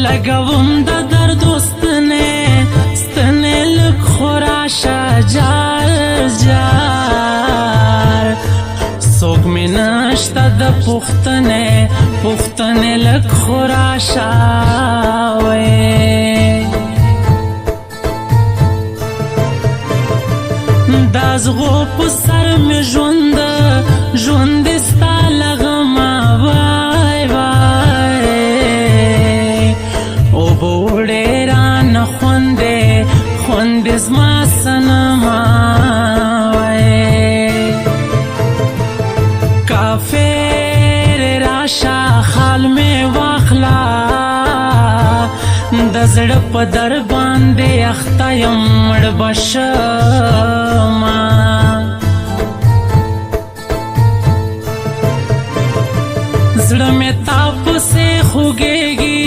لګوم د درد ستنې لږ خو راشه جار جار څوک مې نشته د پوښتنې لږ خو راشه دا زغو په سر مې ژوند ستا له غمه وای وای اوبه وړې رانه خوندې زما صنما وای کافر راشه حال مې واخله د زړه په در باندې اخته یم مړ به شمه زړه مې تا پسې خوږېږي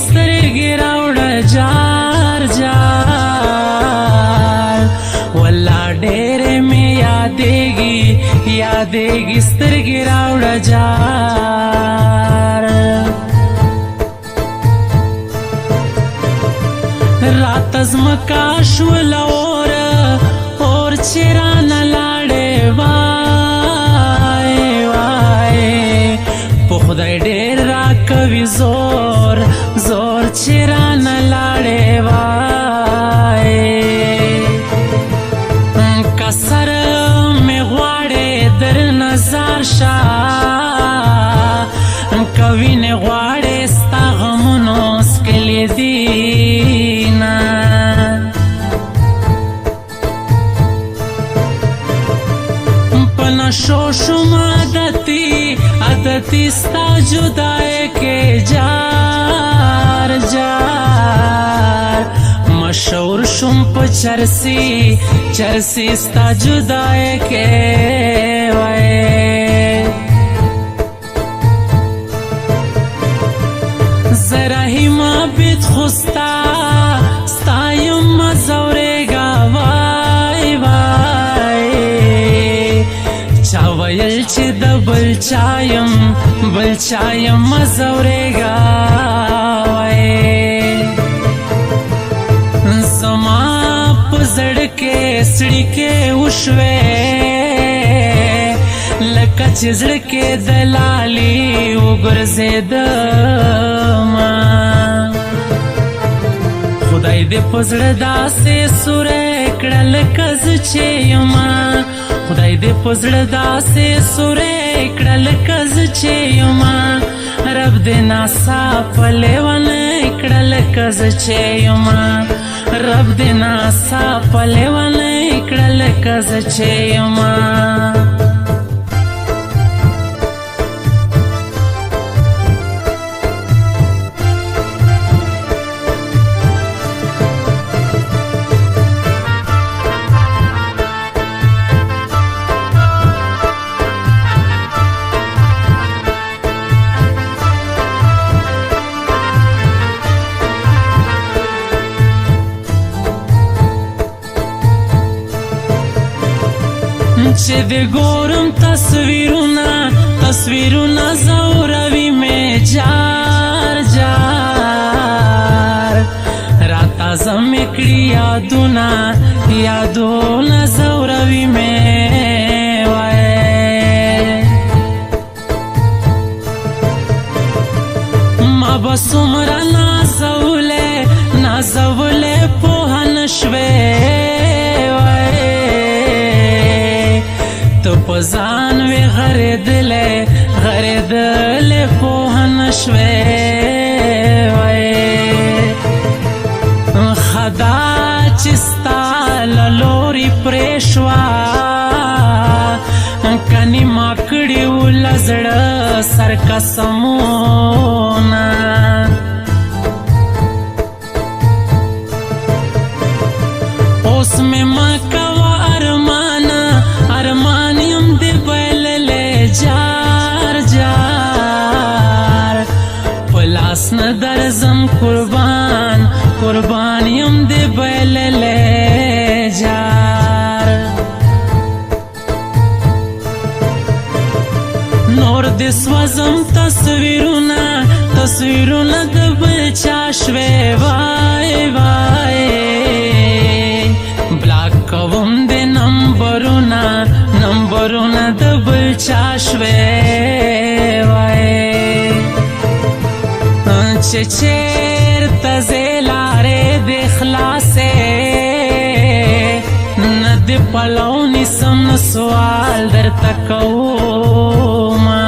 سترګې راوړه جار جار والله ډېرې مې یادېږي سترګې راوړه جار رات ځمکه شوله اور چې رانه لاړې وای وای په خدای ډېر راکوي زور چې رانه لاړې وای که سر مې غواړې در نظر شه که وینې غواړې ستا غمونو څکلې دي نشو شم عادتي ستا جدای کې جار جار مشهور شم په چرسی ستا جدای کې وای زرهیم بیت خوستا ستایم زورېږه وای وای چا ویل چې د بل چایم مزورېږه وای زما په زړه کې سړیکې وشوې لکه چې زړه کې د لالي وګرځېدمه خدای دې په زړه داسې سوری کړه لکه زه چې یمه خدای دې په زړه داسې سوری کړه لکه زه چې یمه رب دې ناڅاپه لیونی کړه لکه زه چې یمه رب دې ناڅاپه لیونی کړه لکه زه چې یمه چې دې ګورم تصویرونه زوروي مې جار جار راتازه مې کړي یادونه زوروي مې وای ما به څومره نازولې پوهه نه شوې تو په ځان وې غرېدلې پوهه نه شوې وای ښه دا چې ستا له لورې پرې شوه که نیمه کړي و له زړه سر قسمونه اوس مې مه کوه ارمان یم دې بایللی جار جار په لاس نه درځم قربان یم دې بایللی جار نور د سوزم تصویرونه تصویرونه د بل چا شوې وای وای بلاک کوم د نمبرونه نمبرونه د بل چا شوې وای چې چېرته زه لارې د خلاصې نه د پلو نیسم سوال درته کومه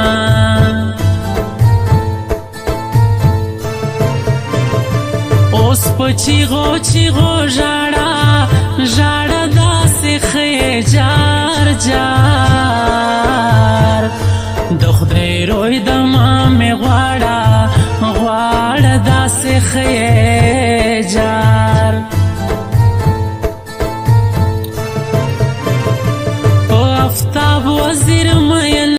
اوس په چیغو چیغو ژاړه ژاړه داسې ښې جار جار د خدای روی د ما مې غواړه غواړه داسې ښې